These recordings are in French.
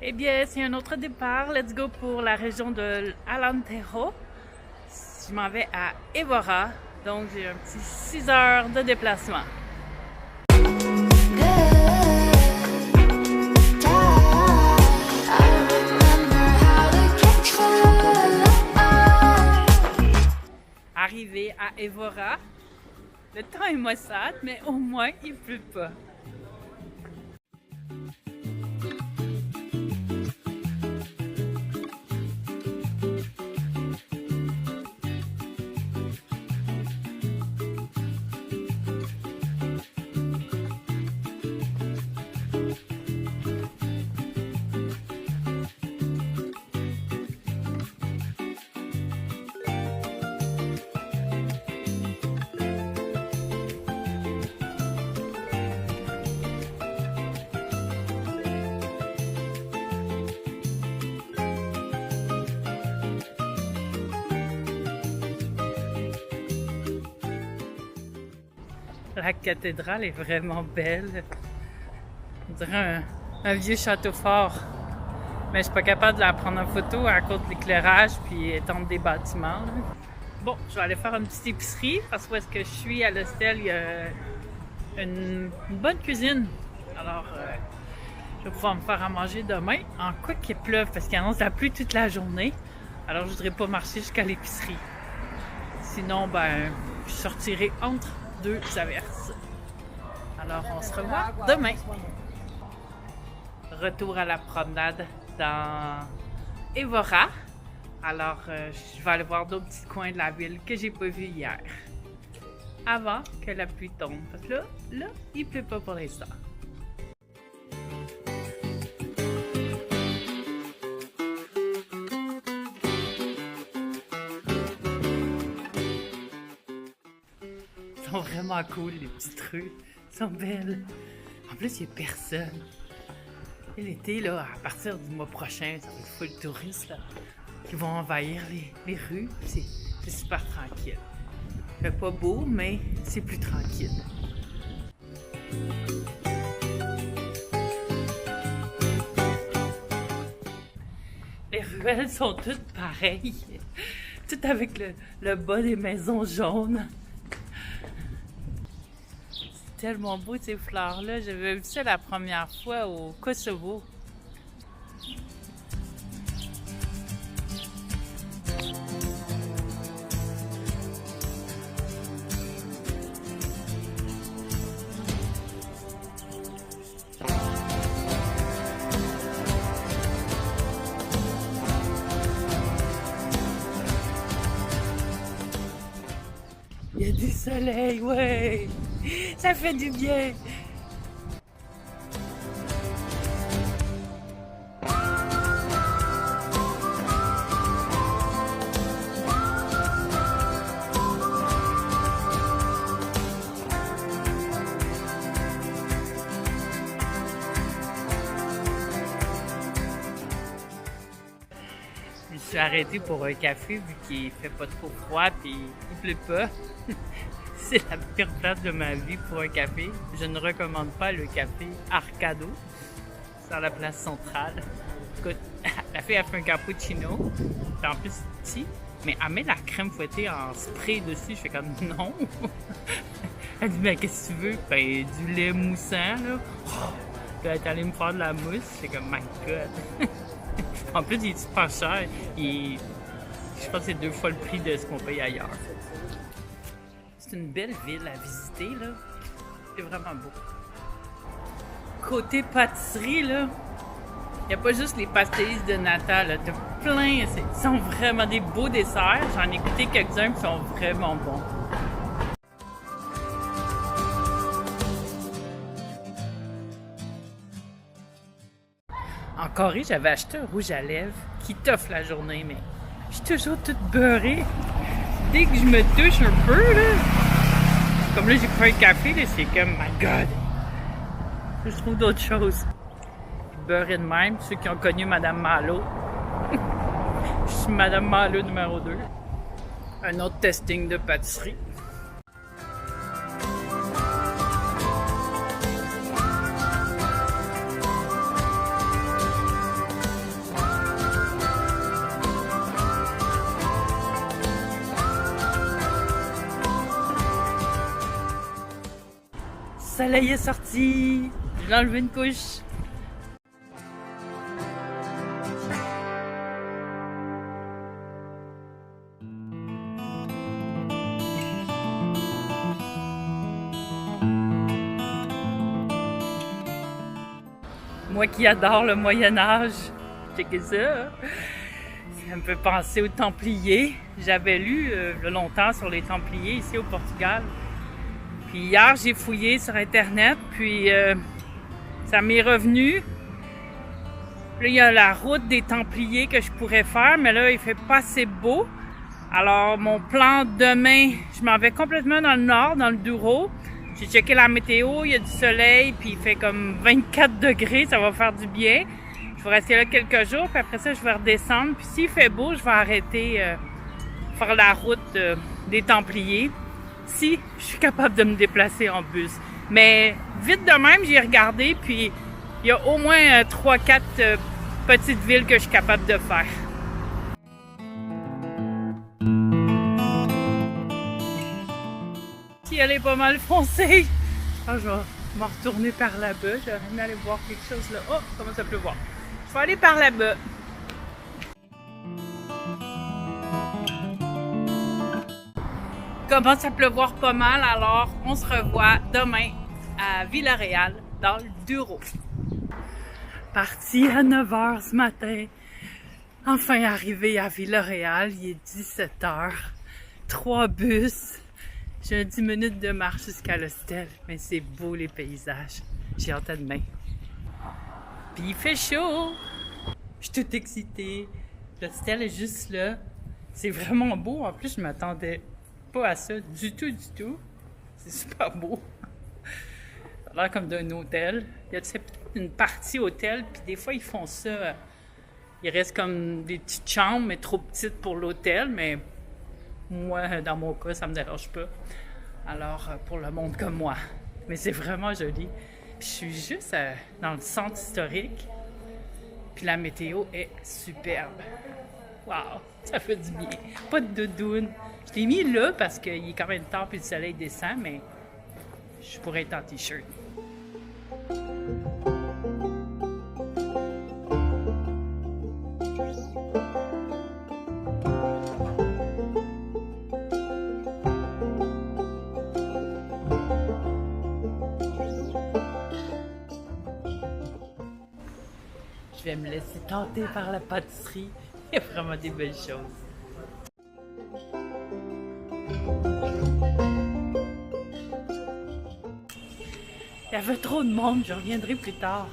Eh bien, c'est un autre départ. Let's go pour la région de Alentejo. Je m'en vais à Évora, donc j'ai un petit 6 heures de déplacement. Arrivé à Évora, le temps est maussade, mais au moins il pleut pas. La cathédrale est vraiment belle. On dirait un vieux château fort. Mais je suis pas capable de la prendre en photo à cause de l'éclairage puis étant des bâtiments. Là. Bon, je vais aller faire une petite épicerie parce que où est-ce que je suis à l'hostel, il y a une bonne cuisine. Alors, je vais pouvoir me faire à manger demain. En quoi qu'il pleuve parce qu'il annonce la pluie toute la journée. Alors, je voudrais pas marcher jusqu'à l'épicerie. Sinon, ben, je sortirai entre deux averses. Alors, on se revoit demain. Retour à la promenade dans Évora. Alors, je vais aller voir d'autres petits coins de la ville que j'ai pas vus hier. Avant que la pluie tombe. Parce que là, il pleut pas pour l'instant. Ils sont vraiment cool, les petites rues. Ils sont belles. En plus, il n'y a personne. Et l'été, là, à partir du mois prochain, ça va être full touristes, là, qui vont envahir les rues. C'est super tranquille. Il fait pas beau, mais c'est plus tranquille. Les ruelles sont toutes pareilles. Toutes avec le bas des maisons jaunes. Tellement beau ces fleurs-là. J'avais vu ça la première fois au Kosovo. Il y a du soleil, ouais! Ça fait du bien! Je me suis arrêtée pour un café vu qu'il fait pas trop froid et il pleut pas. C'est la pire place de ma vie pour un café. Je ne recommande pas le café Arcado sur la place centrale. Écoute, la fille a fait un cappuccino. C'est en plus petit, mais elle met la crème fouettée en spray dessus. Je fais comme non. Elle dit, ben qu'est-ce que tu veux? Ben du lait moussant, là. Oh, elle est allée me faire de la mousse. C'est comme, my God. En plus, il est super cher. Je pense que c'est 2 fois le prix de ce qu'on paye ailleurs. C'est une belle ville à visiter, là. C'est vraiment beau. Côté pâtisserie, là, il n'y a pas juste les pastéis de nata, là. T'as plein. Ils sont vraiment des beaux desserts. J'en ai goûté quelques-uns qui sont vraiment bons. En Corée, j'avais acheté un rouge à lèvres qui t'offre la journée, mais je suis toujours toute beurrée. Dès que je me touche un peu, là, comme là j'ai pris un café, là, c'est comme, my God, je trouve d'autres choses. Beurré de même, ceux qui ont connu Madame Malo. Je suis Madame Malo numéro 2. Un autre testing de pâtisserie. soleil est sorti. Je vais enlever une couche. Moi qui adore le Moyen-Âge, checkez ça. Ça me fait penser aux Templiers. J'avais lu il y a longtemps sur les Templiers ici au Portugal. Puis hier, j'ai fouillé sur Internet, puis ça m'est revenu. Là, il y a la route des Templiers que je pourrais faire, mais là, il fait pas assez beau. Alors, mon plan demain, je m'en vais complètement dans le nord, dans le Douro. J'ai checké la météo, il y a du soleil, puis il fait comme 24 degrés, ça va faire du bien. Je vais rester là quelques jours, puis après ça, je vais redescendre. Puis s'il fait beau, je vais arrêter faire la route des Templiers, si je suis capable de me déplacer en bus. Mais vite de même, j'ai regardé, puis il y a au moins 3-4 petites villes que je suis capable de faire. Elle est pas mal foncée. Ah, je vais m'en retourner par là-bas. J'aurais aimé aller voir quelque chose là. Oh, comment ça peut voir? Je vais aller par là-bas. Commence à pleuvoir pas mal, alors on se revoit demain à Vila-Real, dans le Douro. Parti à 9h ce matin. Enfin arrivé à Vila-Real, il est 17h. 3 bus. J'ai 10 minutes de marche jusqu'à l'hostel, mais c'est beau les paysages. J'ai hâte à demain. Puis il fait chaud! Je suis toute excitée. L'hostel est juste là. C'est vraiment beau. En plus, je m'attendais pas à ça du tout. C'est super beau. Ça a l'air comme d'un hôtel. Il y a peut-être une partie hôtel, puis des fois ils font ça. Il reste comme des petites chambres, mais trop petites pour l'hôtel, mais moi, dans mon cas, ça me dérange pas. Alors, pour le monde comme moi. Mais c'est vraiment joli. Puis, je suis juste dans le centre historique. Puis la météo est superbe. Wow, ça fait du bien. Pas de doudoune. Je l'ai mis là parce qu'il est quand même tard puis le soleil descend, mais je pourrais être en t-shirt. Je vais me laisser tenter par la pâtisserie. Il y a vraiment des belles choses. Il y avait trop de monde, je reviendrai plus tard.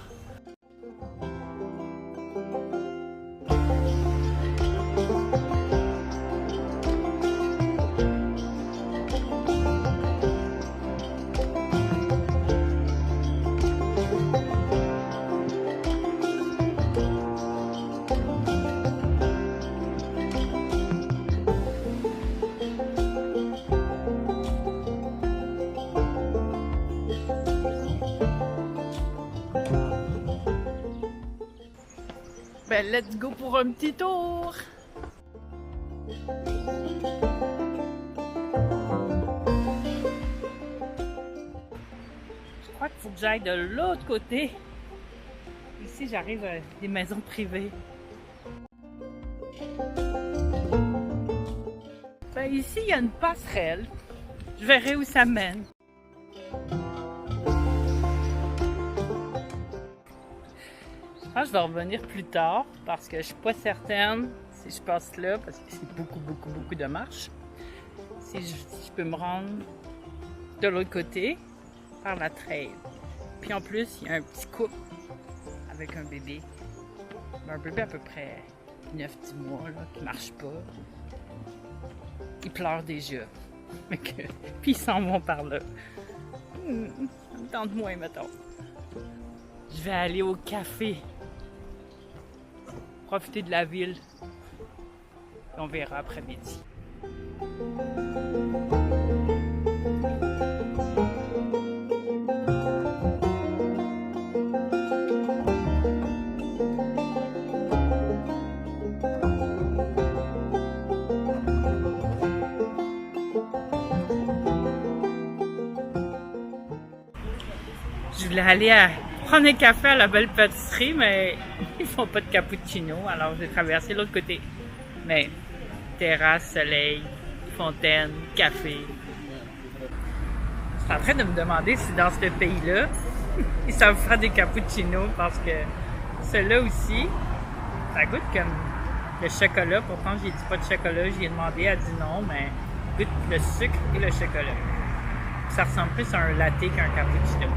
Ben, let's go pour un petit tour! Je crois qu'il faut que j'aille de l'autre côté. Ici, j'arrive à des maisons privées. Ben, ici, il y a une passerelle. Je verrai où ça mène. Je pense que je vais revenir plus tard parce que je suis pas certaine si je passe là parce que c'est beaucoup de marche. Si je peux me rendre de l'autre côté par la trail. Puis en plus, il y a un petit couple avec un bébé. Un bébé à peu près 9-10 mois là, qui marche pas. Il pleure déjà. Puis ils s'en vont par là. Ça me tente moins, mettons. Je vais aller au café. Profiter de la ville. On verra après-midi. voulais prendre un café à la belle pâtisserie, mais ils font pas de cappuccino, alors j'ai traversé l'autre côté. Mais terrasse, soleil, fontaine, café. Je suis en train de me demander si dans ce pays-là, ils savent faire des cappuccinos parce que ceux-là aussi, ça goûte comme le chocolat. Pourtant, j'ai dit pas de chocolat, j'y ai demandé, elle a dit non, mais goûte le sucre et le chocolat. Ça ressemble plus à un latte qu'un cappuccino.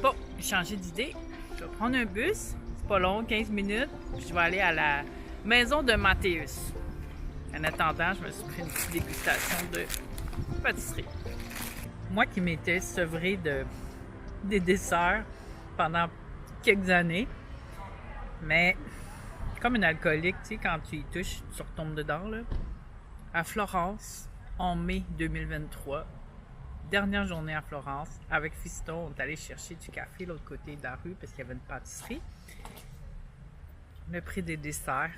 Bon, j'ai changé d'idée. Je vais prendre un bus, c'est pas long, 15 minutes, puis je vais aller à la maison de Mathéus. En attendant, je me suis pris une petite dégustation de pâtisserie. Moi qui m'étais sevrée des desserts pendant quelques années, mais comme un alcoolique, tu sais, quand tu y touches, tu retombes dedans, là. À Florence, en mai 2023, dernière journée à Florence, avec Fiston, on est allé chercher du café de l'autre côté de la rue parce qu'il y avait une pâtisserie. On a pris des desserts,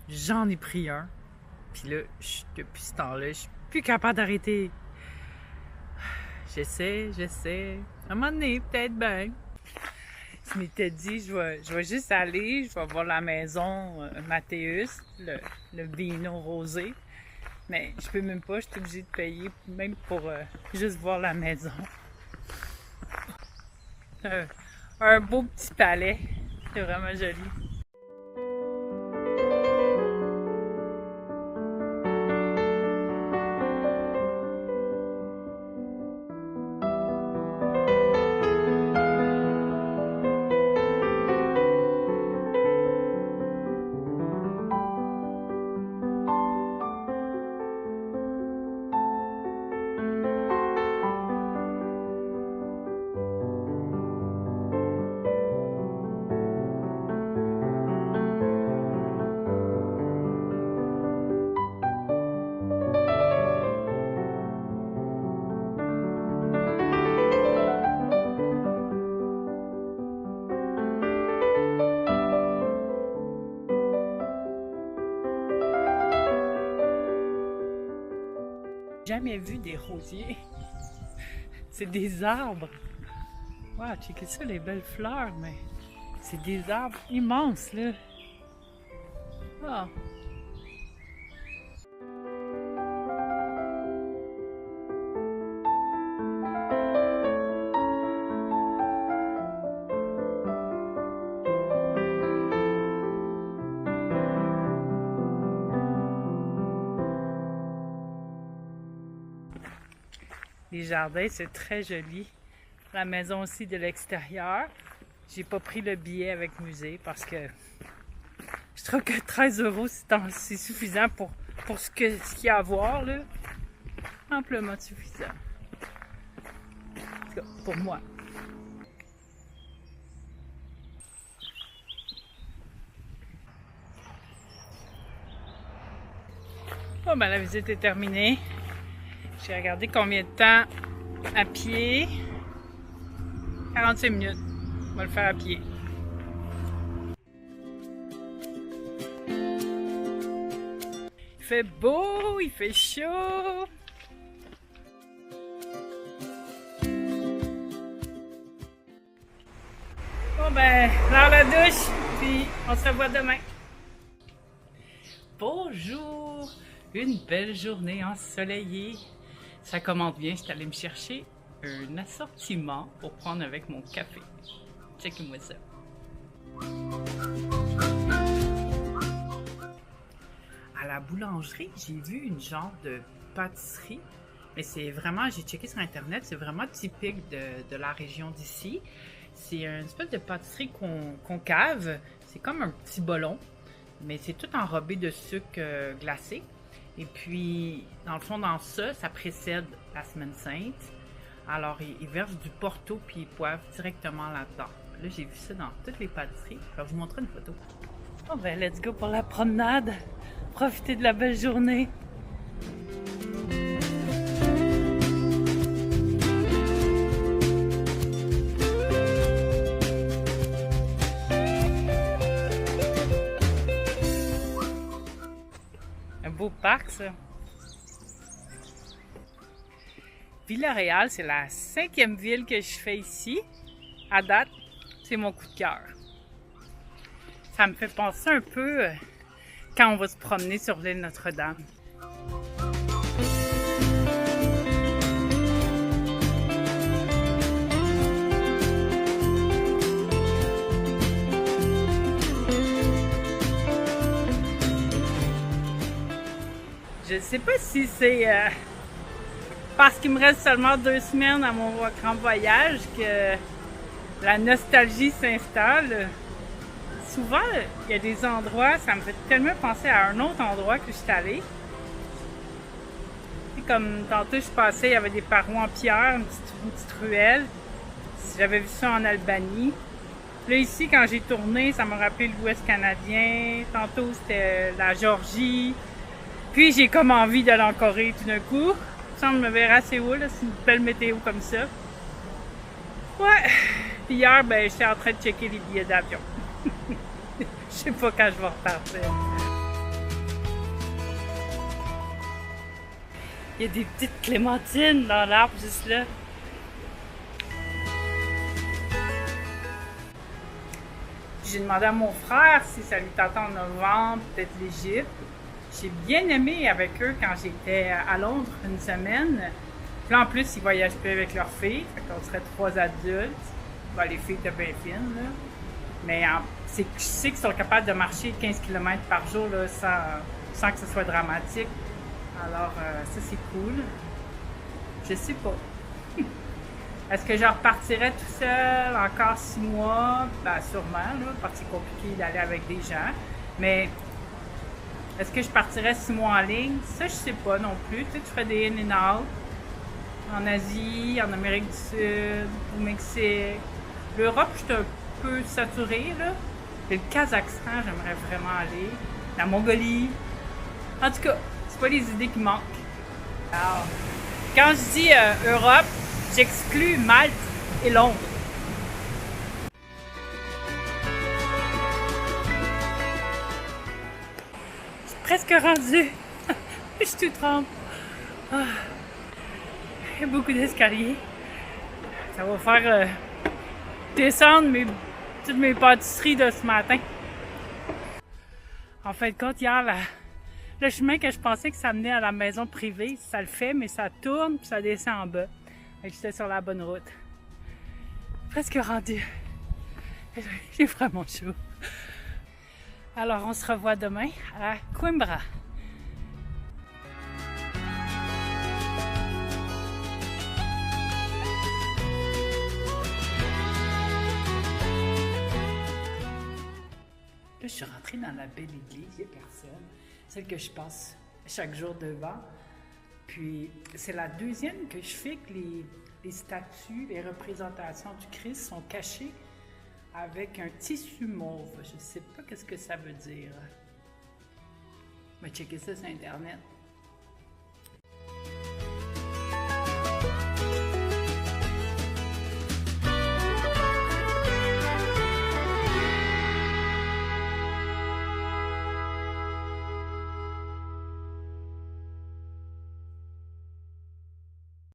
j'en ai pris un, puis là, depuis ce temps-là, je suis plus capable d'arrêter. J'essaie, à un moment donné, peut-être bien. Je m'étais dit, je vais juste aller, je vais voir la maison Mathéus, le vino rosé. Mais je peux même pas, je suis obligée de payer même pour juste voir la maison. Un beau petit palais, c'est vraiment joli. Jamais vu des rosiers. C'est des arbres. Wow, checkez ça, les belles fleurs, mais c'est des arbres immenses, là. Oh. Les jardins, c'est très joli. La maison aussi de l'extérieur. J'ai pas pris le billet avec musée parce que je trouve que 13 €, c'est suffisant pour ce qu'il y a à voir, là. Amplement suffisant. En tout cas, pour moi. Bon, ben la visite est terminée. J'ai regardé combien de temps à pied. 45 minutes. On va le faire à pied. Il fait beau, il fait chaud. Bon ben, dans la douche, puis on se revoit demain. Bonjour! Une belle journée ensoleillée. Ça commence bien, je suis allée me chercher un assortiment pour prendre avec mon café. Checkez-moi ça. À la boulangerie, j'ai vu une genre de pâtisserie. Mais c'est vraiment, j'ai checké sur internet, c'est vraiment typique de la région d'ici. C'est une espèce de pâtisserie concave. C'est comme un petit ballon, mais c'est tout enrobé de sucre glacé. Et puis, dans le fond, dans ça précède la Semaine Sainte. Alors, ils versent du Porto puis ils poivent directement là-dedans. Là, j'ai vu ça dans toutes les pâtisseries. Je vais vous montrer une photo. Bon ben, let's go pour la promenade. Profitez de la belle journée. Un beau parc, ça. Villa-Réal, c'est la 5e ville que je fais ici. À date, c'est mon coup de cœur. Ça me fait penser un peu quand on va se promener sur l'île Notre-Dame. Je sais pas si c'est parce qu'il me reste seulement 2 semaines à mon grand voyage que la nostalgie s'installe. Souvent, il y a des endroits, ça me fait tellement penser à un autre endroit que je suis allée. Et comme tantôt je passais, il y avait des parois en pierre, une petite ruelle. J'avais vu ça en Albanie. Là ici, quand j'ai tourné, ça m'a rappelé l'Ouest canadien. Tantôt, c'était la Géorgie. Puis j'ai comme envie d'aller en Corée tout d'un coup. Ça me verra assez haut, là, c'est une belle météo comme ça. Ouais. Puis hier, ben, j'étais en train de checker les billets d'avion. Je sais pas quand je vais repartir. Il y a des petites clémentines dans l'arbre juste là. J'ai demandé à mon frère si ça lui tentait en novembre, peut-être l'Égypte. J'ai bien aimé avec eux quand j'étais à Londres une semaine. Puis en plus, ils voyagent plus avec leurs filles. Fait qu'on serait 3 adultes. Ben, les filles étaient bien fines, là. Mais je sais qu'ils sont capables de marcher 15 km par jour là, sans que ce soit dramatique. Alors, ça, c'est cool. Je sais pas. Est-ce que je repartirais tout seul encore 6 mois? Ben, sûrement, là, parce que c'est compliqué d'aller avec des gens. Mais est-ce que je partirais 6 mois en ligne? Ça, je sais pas non plus. Tu sais, tu ferais des in and out. En Asie, en Amérique du Sud, au Mexique. L'Europe, je suis un peu saturée, là. Et le Kazakhstan, j'aimerais vraiment aller. La Mongolie. En tout cas, c'est pas les idées qui manquent. Alors, quand je dis Europe, j'exclus Malte et Londres. Je suis presque rendue. Je suis tout trempe. Ah. Il y a beaucoup d'escaliers. Ça va faire descendre toutes mes pâtisseries de ce matin. En fait, quand hier, le chemin que je pensais que ça menait à la maison privée, ça le fait, mais ça tourne puis ça descend en bas. Et j'étais sur la bonne route. Presque rendu. J'ai vraiment chaud. Alors, on se revoit demain à Coimbra. Là, je suis rentrée dans la belle église, il n'y a personne. Celle que je passe chaque jour devant. Puis, c'est la deuxième que je fais que les statues, les représentations du Christ sont cachées avec un tissu mauve. Je ne sais pas qu'est-ce que ça veut dire. On va checker ça sur Internet.